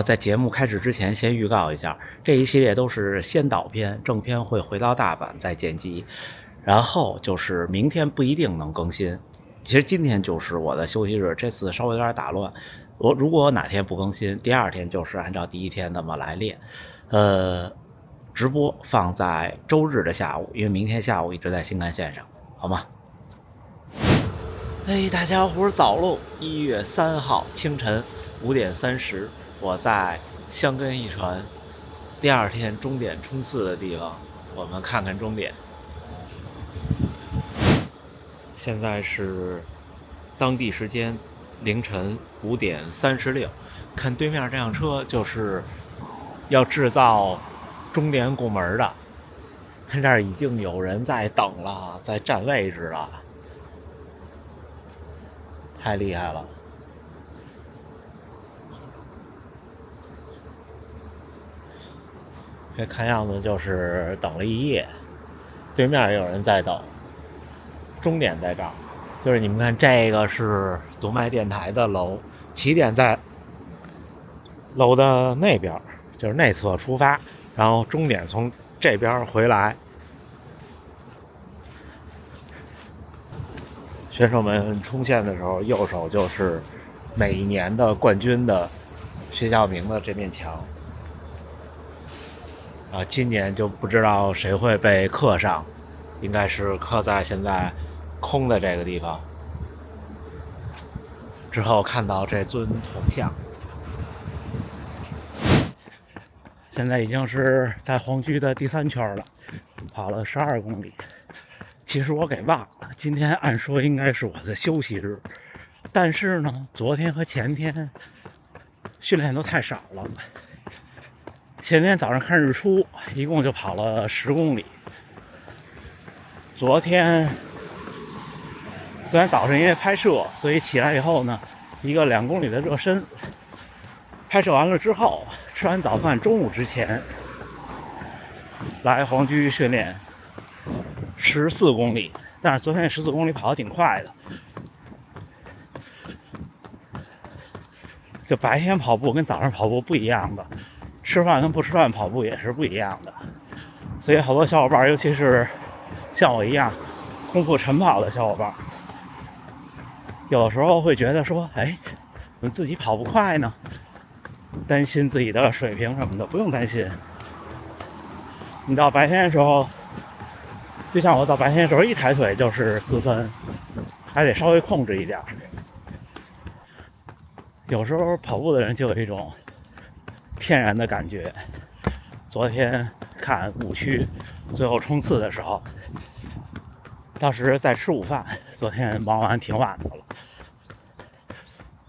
在节目开始之前，先预告一下，这一系列都是先导片，正片会回到大阪再剪辑，然后就是明天不一定能更新。其实今天就是我的休息日，这次稍微有点打乱。如果哪天不更新，第二天就是按照第一天那么来练。直播放在周日的下午，因为明天下午一直在新干线上，好吗？大家伙早喽！1月3号清晨5点30，我在箱根一传第二天终点冲刺的地方，我们看看终点。现在是当地时间凌晨5点36，看对面这辆车就是要制造终点拱门的，看这儿已经有人在等了，在占位置了，太厉害了。这看样子就是等了一夜，对面也有人在等，终点在这儿。就是你们看，这个是读卖电台的楼，起点在楼的那边，就是内侧出发，然后终点从这边回来。选手们冲线的时候，右手就是每一年的冠军的学校名的这面墙。今年就不知道谁会被刻上，应该是刻在现在空的这个地方。之后看到这尊铜像，现在已经是在黄居的第3圈了，跑了12公里。其实我给忘了，今天按说应该是我的休息日，但是呢，昨天和前天训练都太少了。前天早上看日出，一共就跑了10公里。昨天早上因为拍摄，所以起来以后呢，一个2公里的热身。拍摄完了之后，吃完早饭，中午之前来黄居训练14公里，但是昨天14公里跑得挺快的。就白天跑步跟早上跑步不一样的，吃饭跟不吃饭跑步也是不一样的。所以好多小伙伴，尤其是像我一样空腹晨跑的小伙伴，有时候会觉得说，怎么自己跑不快呢？担心自己的水平什么的，不用担心。你到白天的时候，就像我到白天的时候，一抬腿就是4分，还得稍微控制一点。有时候跑步的人就有一种天然的感觉。昨天看5区最后冲刺的时候，当时在吃午饭，昨天忙完挺晚的了，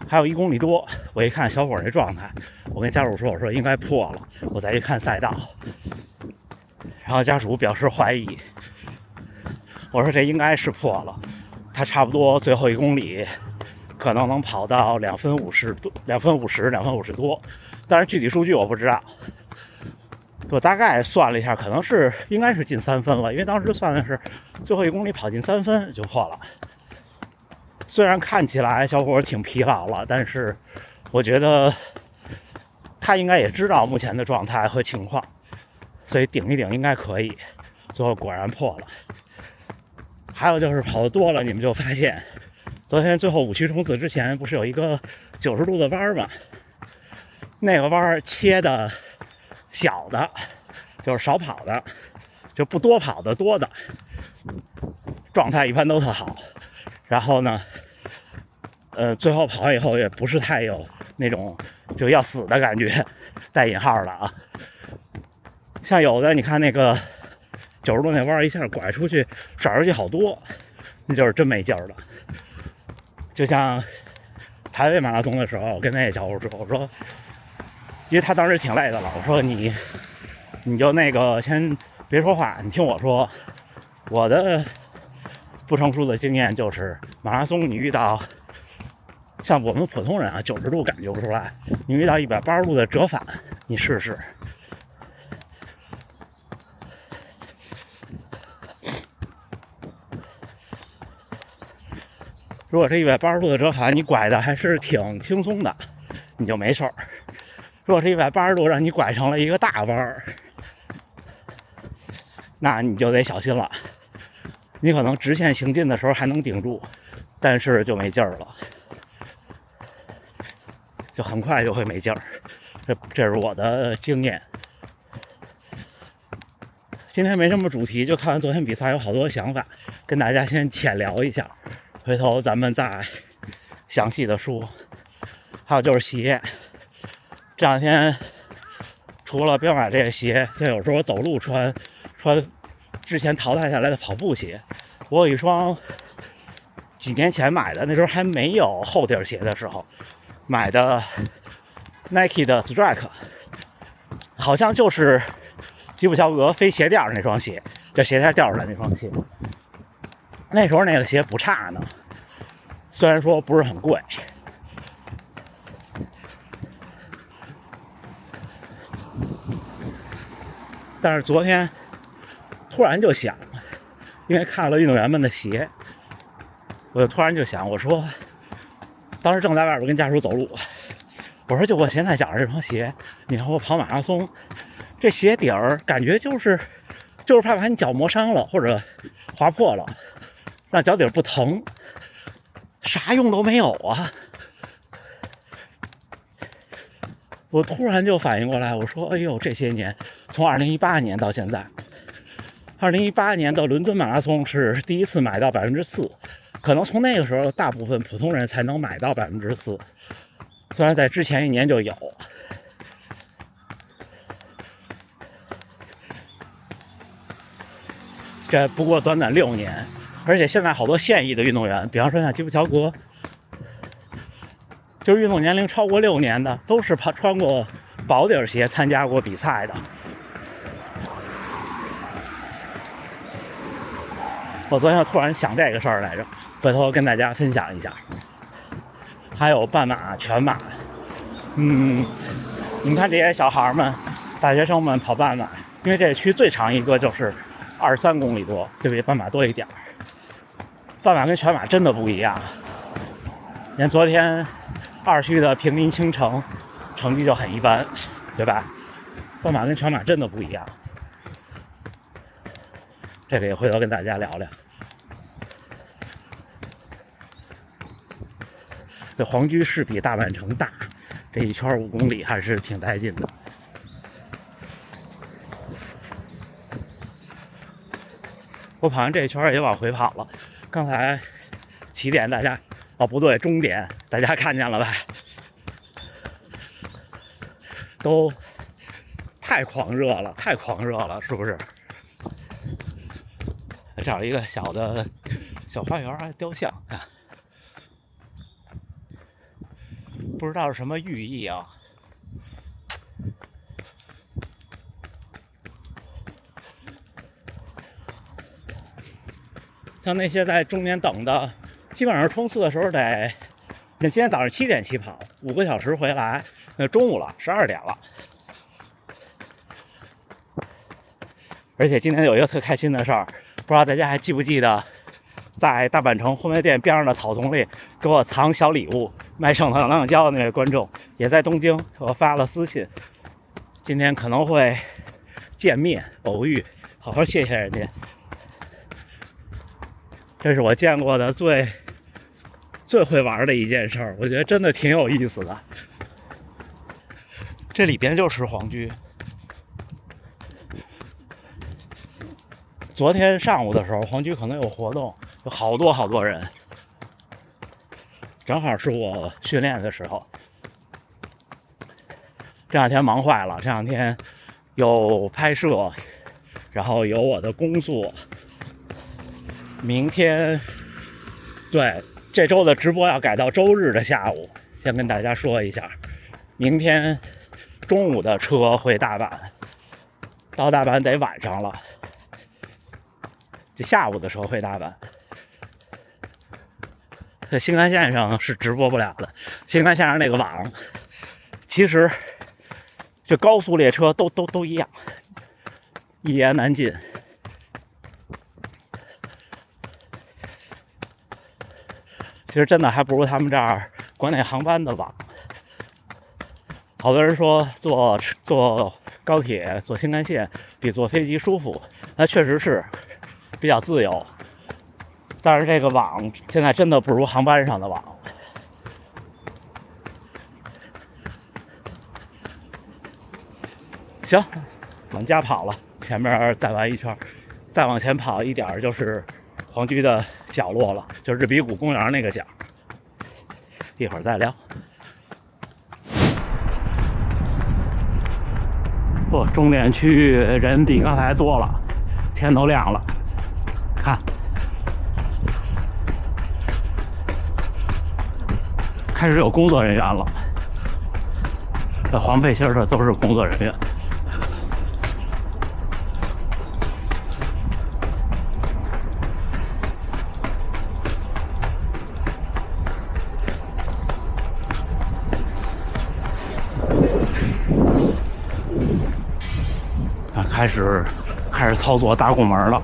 还有1公里多。我一看小伙那状态，我跟家属说，我说应该破了，我再一看赛道，然后家属表示怀疑，我说这应该是破了，他差不多最后1公里可能能跑到2分50多，2分50多，但是具体数据我不知道。我大概算了一下，可能是应该是进3分了，因为当时算的是最后1公里跑进3分就破了。虽然看起来小伙挺疲劳了，但是我觉得他应该也知道目前的状态和情况，所以顶一顶应该可以。最后果然破了。还有就是跑得多了，你们就发现昨天最后5区冲刺之前不是有一个90度的弯吗？那个弯切的小的，就是少跑的，就不多跑的多的，状态一般都特好。然后呢，最后跑完以后也不是太有那种就要死的感觉，带引号的啊。像有的你看那个90度那弯一下拐出去甩出去好多，那就是真没劲儿了。就像台北马拉松的时候，我跟那小伙说，我说，因为他当时挺累的了，我说你就那个先别说话，你听我说。我的不成熟的经验就是马拉松你遇到像我们普通人啊90度感觉不出来，你遇到180度的折返你试试。如果这180度的折返你拐的还是挺轻松的，你就没事儿。如果是180度让你拐成了一个大弯儿，那你就得小心了。你可能直线行进的时候还能顶住，但是就没劲儿了，就很快就会没劲儿。这是我的经验。今天没什么主题，就看完昨天比赛有好多想法，跟大家先浅聊一下，回头咱们再详细的说。还有就是鞋，这两天除了彪马这个鞋，就有时候走路穿之前淘汰下来的跑步鞋。我有一双几年前买的，那时候还没有厚底鞋的时候买的 Nike 的 Strike， 好像就是吉普乔格非鞋垫那双鞋，就鞋带掉出来那双鞋。那时候那个鞋不差呢，虽然说不是很贵。但是昨天突然就想，因为看了运动员们的鞋，我就突然就想，我说当时正在外边跟家属走路，我说就我现在脚上这双鞋，你让我跑马拉松，这鞋底儿感觉就是怕把你脚磨伤了或者划破了，让脚底不疼，啥用都没有啊。我突然就反应过来，我说哎呦，这些年从2018年到现在，2018年的伦敦马拉松是第一次买到4%，可能从那个时候大部分普通人才能买到4%，虽然在之前一年就有。这不过短短6年，而且现在好多现役的运动员，比方说像吉普乔格，就是运动年龄超过6年的，都是穿过薄底鞋参加过比赛的。我昨天突然想这个事儿来着，回头跟大家分享一下。还有半马、全马，你们看这些小孩们、大学生们跑半马，因为这区最长一个就是23公里多，就比半马多一点。半马跟全马真的不一样。连昨天2区的平林倾城成绩就很一般，对吧？半马跟全马真的不一样，这个也回头跟大家聊聊。这黄居是比大阪城大，这一圈5公里还是挺带劲的。我跑完这一圈也往回跑了，刚才起点大家不对，终点大家看见了吧？都太狂热了，是不是？找一个小花园，还雕像，看，不知道是什么寓意啊。像那些在终点等的，基本上冲刺的时候得，那今天早上7点起跑，5个小时回来，中午了，12点了。而且今天有一个特开心的事儿，不知道大家还记不记得，在大阪城烘焙店边上的草丛里给我藏小礼物、卖圣能量胶的那位观众，也在东京给我发了私信，今天可能会见面偶遇，好好谢谢人家。这是我见过的最会玩的一件事儿，我觉得真的挺有意思的。这里边就是皇居。昨天上午的时候，皇居可能有活动，有好多人，正好是我训练的时候。这2天忙坏了，这2天有拍摄，然后有我的工作。明天，对，这周的直播要改到周日的下午，先跟大家说一下。明天中午的车回大阪，到大阪得晚上了。这下午的车回大阪，这新干线上是直播不了的。新干线上那个网，其实这高速列车都一样，一言难尽。其实真的还不如他们这儿国内航班的网。好多人说坐高铁、坐新干线比坐飞机舒服，那确实是比较自由。但是这个网现在真的不如航班上的网。行，往家跑了，前面再玩一圈，再往前跑一点就是皇居的角落了，就是日比谷公园那个角。一会儿再聊。终点区域人比刚才多了，天都亮了，看，开始有工作人员了。这黄背心的都是工作人员。开始操作大拱门了。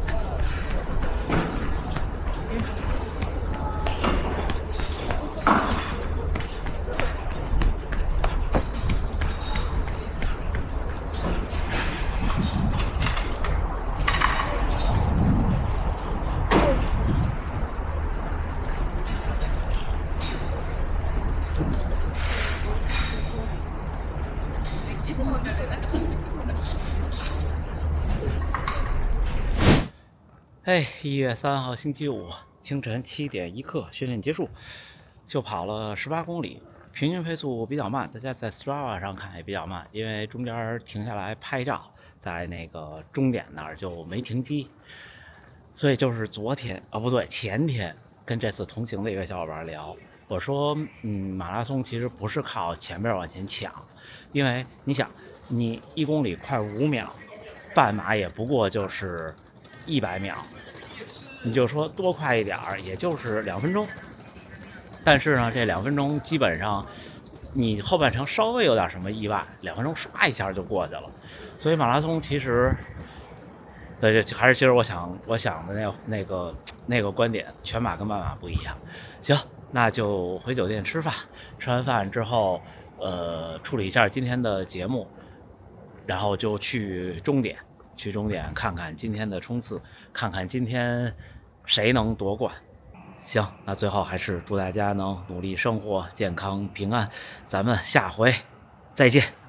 1月3号星期五清晨7点1刻，训练结束，就跑了18公里，平均配速比较慢，大家在 Strava 上看也比较慢，因为中间停下来拍照，在那个终点那儿就没停机，所以就是昨天不对，前天跟这次同行的一个小伙伴聊，我说马拉松其实不是靠前面往前抢，因为你想，你1公里快5秒，半马也不过就是100秒，你就说多快一点也就是2分钟。但是呢，这2分钟基本上你后半程稍微有点什么意外，2分钟唰一下就过去了。所以马拉松其实还是其实我想的那个观点，全马跟半马不一样。行，那就回酒店吃饭，吃完饭之后处理一下今天的节目，然后就去终点看看今天的冲刺，看看今天谁能夺冠。行，那最后还是祝大家能努力生活，健康平安，咱们下回再见。